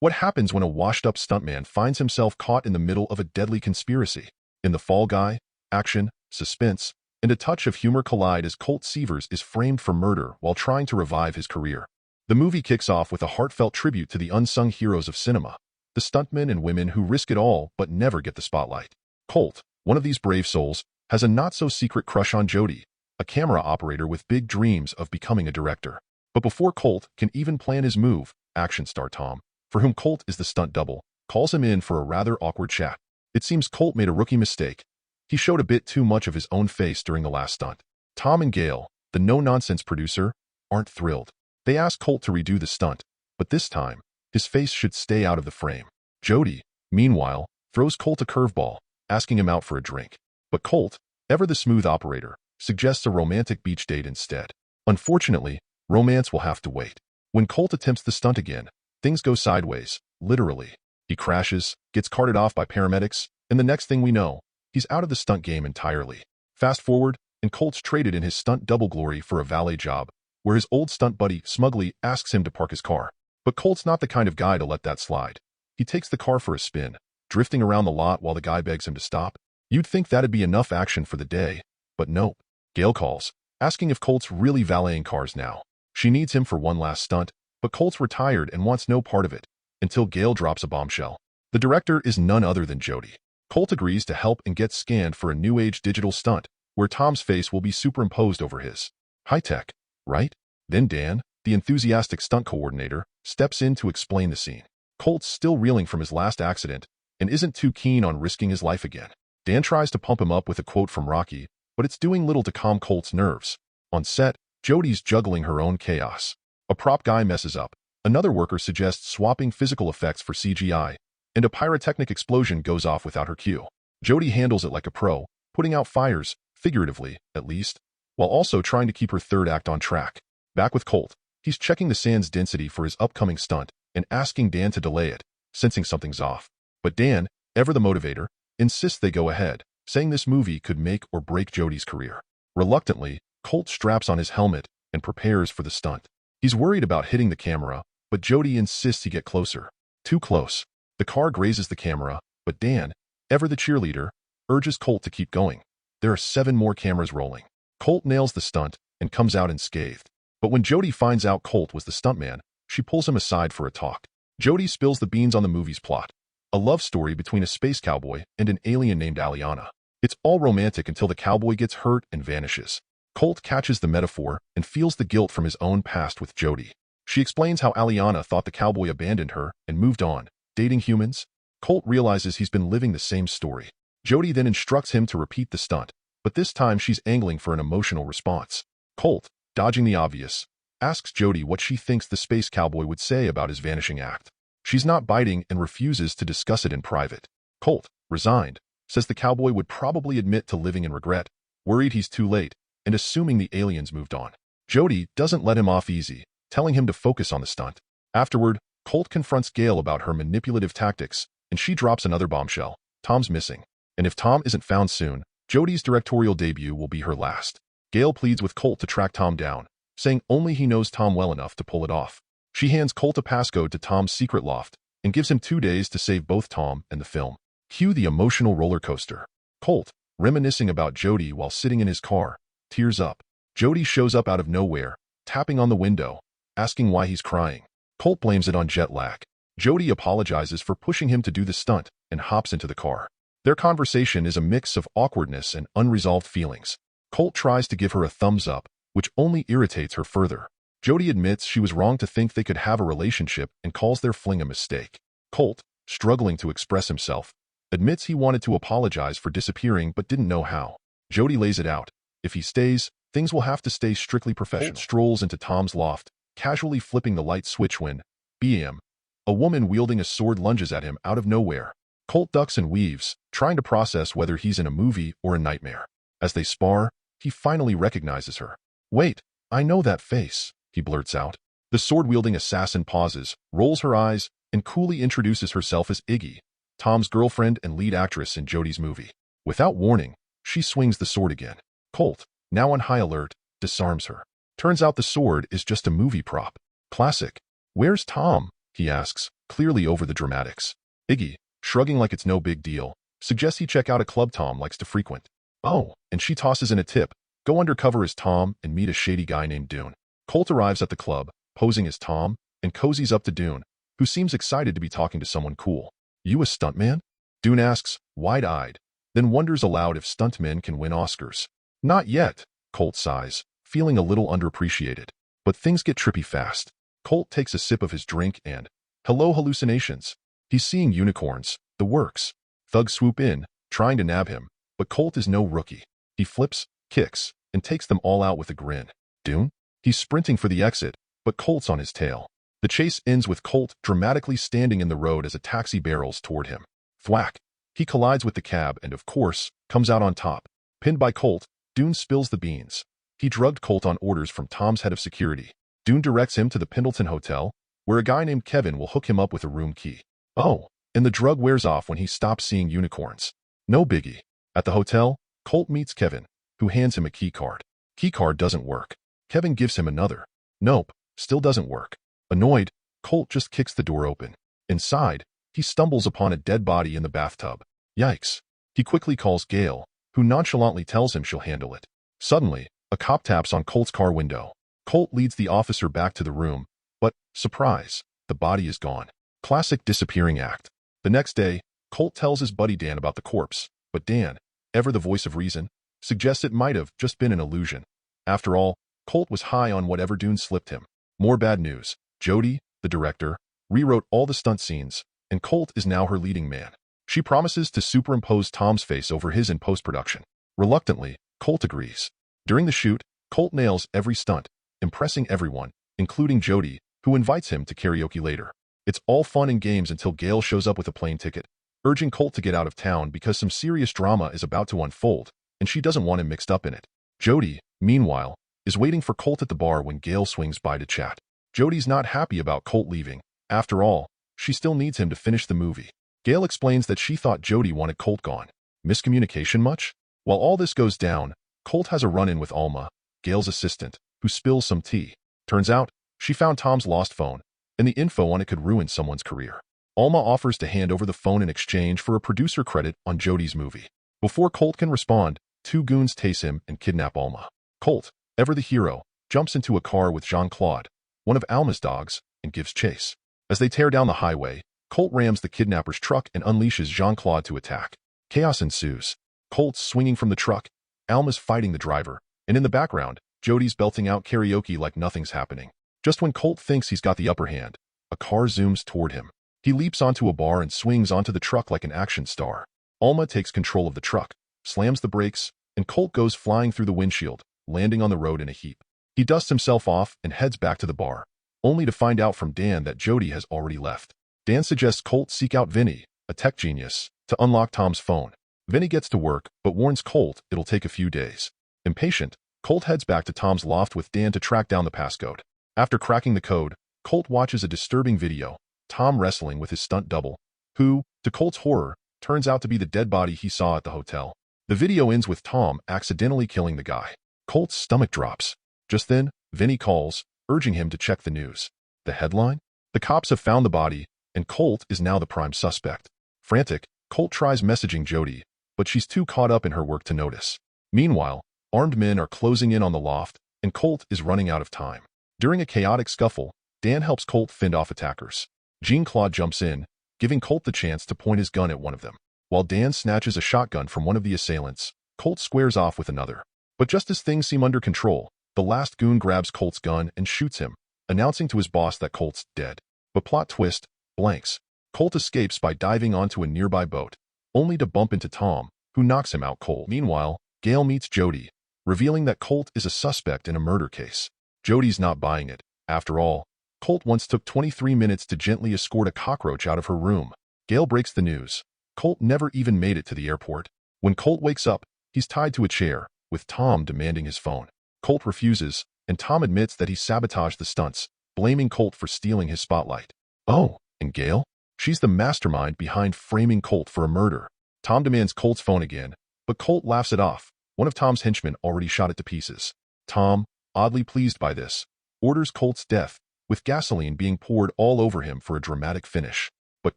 What happens when a washed-up stuntman finds himself caught in the middle of a deadly conspiracy? In The Fall Guy, action, suspense, and a touch of humor collide as Colt Seavers is framed for murder while trying to revive his career. The movie kicks off with a heartfelt tribute to the unsung heroes of cinema, the stuntmen and women who risk it all but never get the spotlight. Colt, one of these brave souls, has a not-so-secret crush on Jody, a camera operator with big dreams of becoming a director. But before Colt can even plan his move, action star Tom, for whom Colt is the stunt double, calls him in for a rather awkward chat. It seems Colt made a rookie mistake. He showed a bit too much of his own face during the last stunt. Tom and Gail, the no-nonsense producer, aren't thrilled. They ask Colt to redo the stunt, but this time, his face should stay out of the frame. Jody, meanwhile, throws Colt a curveball, asking him out for a drink. But Colt, ever the smooth operator, suggests a romantic beach date instead. Unfortunately, romance will have to wait. When Colt attempts the stunt again, things go sideways, literally. He crashes, gets carted off by paramedics, and the next thing we know, he's out of the stunt game entirely. Fast forward, and Colt's traded in his stunt double glory for a valet job, where his old stunt buddy smugly asks him to park his car. But Colt's not the kind of guy to let that slide. He takes the car for a spin, drifting around the lot while the guy begs him to stop. You'd think that'd be enough action for the day, but nope. Gail calls, asking if Colt's really valeting cars now. She needs him for one last stunt, but Colt's retired and wants no part of it, until Gail drops a bombshell. The director is none other than Jody. Colt agrees to help and gets scanned for a new-age digital stunt, where Tom's face will be superimposed over his. High-tech, right? Then Dan, the enthusiastic stunt coordinator, steps in to explain the scene. Colt's still reeling from his last accident and isn't too keen on risking his life again. Dan tries to pump him up with a quote from Rocky, but it's doing little to calm Colt's nerves. On set, Jody's juggling her own chaos. A prop guy messes up. Another worker suggests swapping physical effects for CGI, and a pyrotechnic explosion goes off without her cue. Jody handles it like a pro, putting out fires, figuratively, at least, while also trying to keep her third act on track. Back with Colt, he's checking the sand's density for his upcoming stunt and asking Dan to delay it, sensing something's off. But Dan, ever the motivator, insists they go ahead, saying this movie could make or break Jody's career. Reluctantly, Colt straps on his helmet and prepares for the stunt. He's worried about hitting the camera, but Jody insists he get closer. Too close. The car grazes the camera, but Dan, ever the cheerleader, urges Colt to keep going. There are 7 more cameras rolling. Colt nails the stunt and comes out unscathed. But when Jody finds out Colt was the stuntman, she pulls him aside for a talk. Jody spills the beans on the movie's plot. A love story between a space cowboy and an alien named Aliana. It's all romantic until the cowboy gets hurt and vanishes. Colt catches the metaphor and feels the guilt from his own past with Jody. She explains how Aliana thought the cowboy abandoned her and moved on, dating humans. Colt realizes he's been living the same story. Jody then instructs him to repeat the stunt, but this time she's angling for an emotional response. Colt, dodging the obvious, asks Jody what she thinks the space cowboy would say about his vanishing act. She's not biting and refuses to discuss it in private. Colt, resigned, says the cowboy would probably admit to living in regret, worried he's too late, and assuming the aliens moved on. Jody doesn't let him off easy, telling him to focus on the stunt. Afterward, Colt confronts Gail about her manipulative tactics, and she drops another bombshell. Tom's missing. And if Tom isn't found soon, Jody's directorial debut will be her last. Gail pleads with Colt to track Tom down, saying only he knows Tom well enough to pull it off. She hands Colt a passcode to Tom's secret loft and gives him 2 days to save both Tom and the film. Cue the emotional roller coaster. Colt, reminiscing about Jody while sitting in his car, tears up. Jody shows up out of nowhere, tapping on the window, asking why he's crying. Colt blames it on jet lag. Jody apologizes for pushing him to do the stunt and hops into the car. Their conversation is a mix of awkwardness and unresolved feelings. Colt tries to give her a thumbs up, which only irritates her further. Jody admits she was wrong to think they could have a relationship and calls their fling a mistake. Colt, struggling to express himself, admits he wanted to apologize for disappearing but didn't know how. Jody lays it out. If he stays, things will have to stay strictly professional. Colt strolls into Tom's loft, casually flipping the light switch when, bam, a woman wielding a sword lunges at him out of nowhere. Colt ducks and weaves, trying to process whether he's in a movie or a nightmare. As they spar, he finally recognizes her. "Wait, I know that face," he blurts out. The sword-wielding assassin pauses, rolls her eyes, and coolly introduces herself as Iggy, Tom's girlfriend and lead actress in Jody's movie. Without warning, she swings the sword again. Colt, now on high alert, disarms her. Turns out the sword is just a movie prop. Classic. "Where's Tom?" he asks, clearly over the dramatics. Iggy, shrugging like it's no big deal, suggests he check out a club Tom likes to frequent. Oh, and she tosses in a tip, go undercover as Tom and meet a shady guy named Dune. Colt arrives at the club, posing as Tom, and cozies up to Dune, who seems excited to be talking to someone cool. You a stuntman? Dune asks, wide-eyed, then wonders aloud if stuntmen can win Oscars. Not yet, Colt sighs, feeling a little underappreciated. But things get trippy fast. Colt takes a sip of his drink and, hello hallucinations. He's seeing unicorns, the works. Thugs swoop in, trying to nab him, but Colt is no rookie. He flips, kicks, and takes them all out with a grin. Dune? He's sprinting for the exit, but Colt's on his tail. The chase ends with Colt dramatically standing in the road as a taxi barrels toward him. Thwack! He collides with the cab and, of course, comes out on top. Pinned by Colt, Dune spills the beans. He drugged Colt on orders from Tom's head of security. Dune directs him to the Pendleton Hotel, where a guy named Kevin will hook him up with a room key. Oh, and the drug wears off when he stops seeing unicorns. No biggie. At the hotel, Colt meets Kevin, who hands him a key card. Key card doesn't work. Kevin gives him another. Nope, still doesn't work. Annoyed, Colt just kicks the door open. Inside, he stumbles upon a dead body in the bathtub. Yikes. He quickly calls Gail, who nonchalantly tells him she'll handle it. Suddenly, a cop taps on Colt's car window. Colt leads the officer back to the room, but, surprise, the body is gone. Classic disappearing act. The next day, Colt tells his buddy Dan about the corpse, but Dan, ever the voice of reason, suggests it might have just been an illusion. After all, Colt was high on whatever Dune slipped him. More bad news. Jody, the director, rewrote all the stunt scenes, and Colt is now her leading man. She promises to superimpose Tom's face over his in post-production. Reluctantly, Colt agrees. During the shoot, Colt nails every stunt, impressing everyone, including Jody, who invites him to karaoke later. It's all fun and games until Gail shows up with a plane ticket, urging Colt to get out of town because some serious drama is about to unfold, and she doesn't want him mixed up in it. Jody, meanwhile, is waiting for Colt at the bar when Gail swings by to chat. Jody's not happy about Colt leaving. After all, she still needs him to finish the movie. Gail explains that she thought Jody wanted Colt gone. Miscommunication much? While all this goes down, Colt has a run-in with Alma, Gail's assistant, who spills some tea. Turns out, she found Tom's lost phone, and the info on it could ruin someone's career. Alma offers to hand over the phone in exchange for a producer credit on Jody's movie. Before Colt can respond, two goons tase him and kidnap Alma. Colt, ever the hero, jumps into a car with Jean-Claude, one of Alma's dogs, and gives chase. As they tear down the highway, Colt rams the kidnapper's truck and unleashes Jean-Claude to attack. Chaos ensues. Colt's swinging from the truck, Alma's fighting the driver, and in the background, Jody's belting out karaoke like nothing's happening. Just when Colt thinks he's got the upper hand, a car zooms toward him. He leaps onto a bar and swings onto the truck like an action star. Alma takes control of the truck, slams the brakes, and Colt goes flying through the windshield, landing on the road in a heap. He dusts himself off and heads back to the bar, only to find out from Dan that Jody has already left. Dan suggests Colt seek out Vinny, a tech genius, to unlock Tom's phone. Vinny gets to work, but warns Colt it'll take a few days. Impatient, Colt heads back to Tom's loft with Dan to track down the passcode. After cracking the code, Colt watches a disturbing video, Tom wrestling with his stunt double, who, to Colt's horror, turns out to be the dead body he saw at the hotel. The video ends with Tom accidentally killing the guy. Colt's stomach drops. Just then, Vinny calls, urging him to check the news. The headline? The cops have found the body, and Colt is now the prime suspect. Frantic, Colt tries messaging Jody, but she's too caught up in her work to notice. Meanwhile, armed men are closing in on the loft, and Colt is running out of time. During a chaotic scuffle, Dan helps Colt fend off attackers. Jean-Claude jumps in, giving Colt the chance to point his gun at one of them. While Dan snatches a shotgun from one of the assailants, Colt squares off with another. But just as things seem under control, the last goon grabs Colt's gun and shoots him, announcing to his boss that Colt's dead. But plot twist, blanks. Colt escapes by diving onto a nearby boat, only to bump into Tom, who knocks him out cold. Meanwhile, Gail meets Jody, revealing that Colt is a suspect in a murder case. Jody's not buying it. After all, Colt once took 23 minutes to gently escort a cockroach out of her room. Gail breaks the news. Colt never even made it to the airport. When Colt wakes up, he's tied to a chair, with Tom demanding his phone. Colt refuses, and Tom admits that he sabotaged the stunts, blaming Colt for stealing his spotlight. Oh, and Gail? She's the mastermind behind framing Colt for a murder. Tom demands Colt's phone again, but Colt laughs it off. One of Tom's henchmen already shot it to pieces. Tom, oddly pleased by this, orders Colt's death, with gasoline being poured all over him for a dramatic finish. But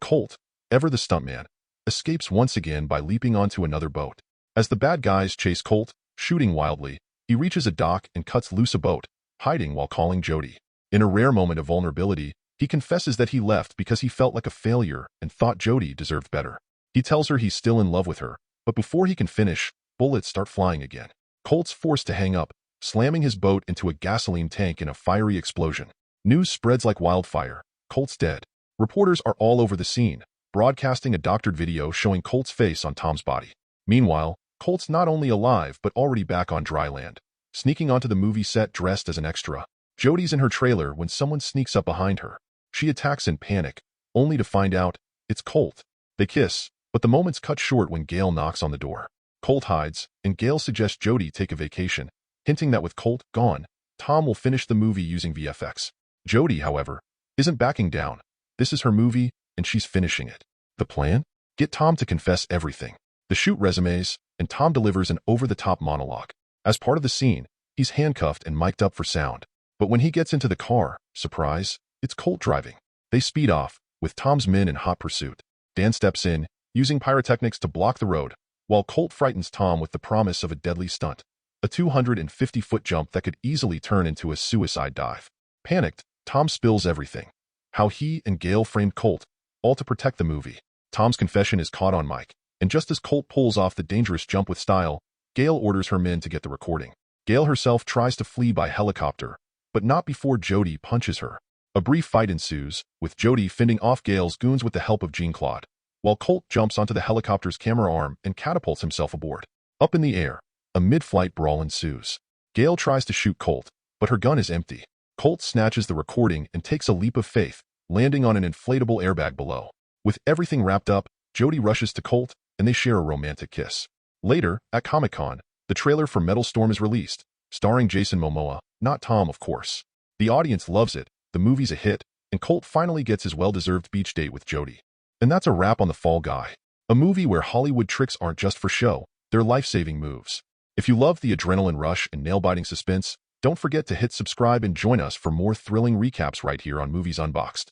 Colt, ever the stuntman, escapes once again by leaping onto another boat. As the bad guys chase Colt, shooting wildly, he reaches a dock and cuts loose a boat, hiding while calling Jody. In a rare moment of vulnerability, he confesses that he left because he felt like a failure and thought Jody deserved better. He tells her he's still in love with her, but before he can finish, bullets start flying again. Colt's forced to hang up, slamming his boat into a gasoline tank in a fiery explosion. News spreads like wildfire. Colt's dead. Reporters are all over the scene, broadcasting a doctored video showing Colt's face on Tom's body. Meanwhile, Colt's not only alive but already back on dry land, sneaking onto the movie set dressed as an extra. Jody's in her trailer when someone sneaks up behind her. She attacks in panic, only to find out it's Colt. They kiss, but the moment's cut short when Gale knocks on the door. Colt hides, and Gale suggests Jody take a vacation, hinting that with Colt gone, Tom will finish the movie using VFX. Jody, however, isn't backing down. This is her movie, and she's finishing it. The plan? Get Tom to confess everything. The shoot resumes, and Tom delivers an over-the-top monologue. As part of the scene, he's handcuffed and mic'd up for sound. But when he gets into the car, surprise, it's Colt driving. They speed off, with Tom's men in hot pursuit. Dan steps in, using pyrotechnics to block the road, while Colt frightens Tom with the promise of a deadly stunt, a 250-foot jump that could easily turn into a suicide dive. Panicked, Tom spills everything. How he and Gale framed Colt, all to protect the movie. Tom's confession is caught on mic, and just as Colt pulls off the dangerous jump with style, Gale orders her men to get the recording. Gale herself tries to flee by helicopter, but not before Jody punches her. A brief fight ensues, with Jody fending off Gale's goons with the help of Jean-Claude, while Colt jumps onto the helicopter's camera arm and catapults himself aboard. Up in the air, a mid-flight brawl ensues. Gale tries to shoot Colt, but her gun is empty. Colt snatches the recording and takes a leap of faith, landing on an inflatable airbag below. With everything wrapped up, Jody rushes to Colt, and they share a romantic kiss. Later, at Comic-Con, the trailer for Metal Storm is released, starring Jason Momoa, not Tom, of course. The audience loves it, the movie's a hit, and Colt finally gets his well-deserved beach date with Jody. And that's a wrap on The Fall Guy, a movie where Hollywood tricks aren't just for show, they're life-saving moves. If you love the adrenaline rush and nail-biting suspense, don't forget to hit subscribe and join us for more thrilling recaps right here on Movies Unboxed.